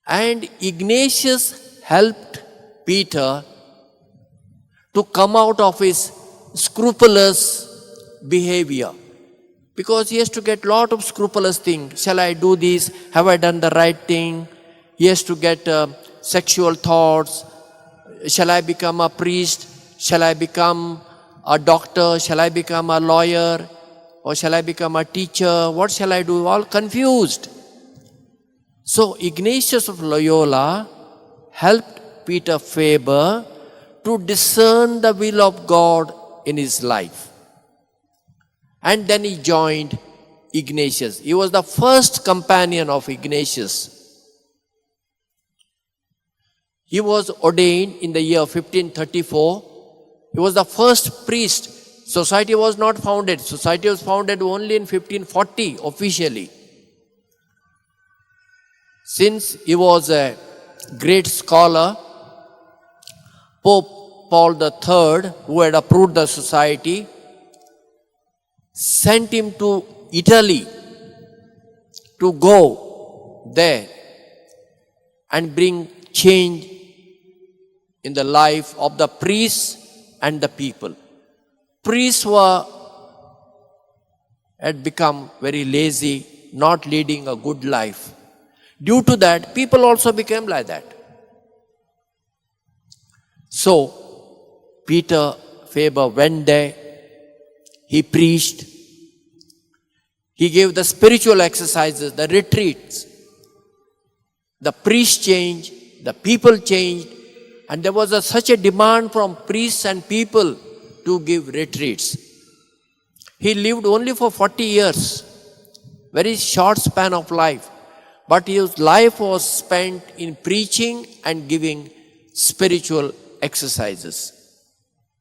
And Ignatius helped Peter to come out of his scrupulous behavior. Because he has to get lot of scrupulous things. Shall I do this? Have I done the right thing? He has to get sexual thoughts. Shall I become a priest? Shall I become a doctor? Shall I become a lawyer? Or shall I become a teacher? What shall I do? All confused. So Ignatius of Loyola helped Peter Faber to discern the will of God in his life. And then he joined Ignatius. He was the first companion of Ignatius. He was ordained in the year 1534. He was the first priest. Society was not founded. Society was founded only in 1540 officially. Since he was a great scholar, Pope Paul III, who had approved the society, sent him to Italy to go there and bring change in the life of the priests and the people. Priests had become very lazy, not leading a good life. Due to that, people also became like that. So, Peter Faber went there. He preached. He gave the spiritual exercises, the retreats. The priests changed, the people changed, and there was such a demand from priests and people to give retreats. He lived only for 40 years, very short span of life, but his life was spent in preaching and giving spiritual exercises.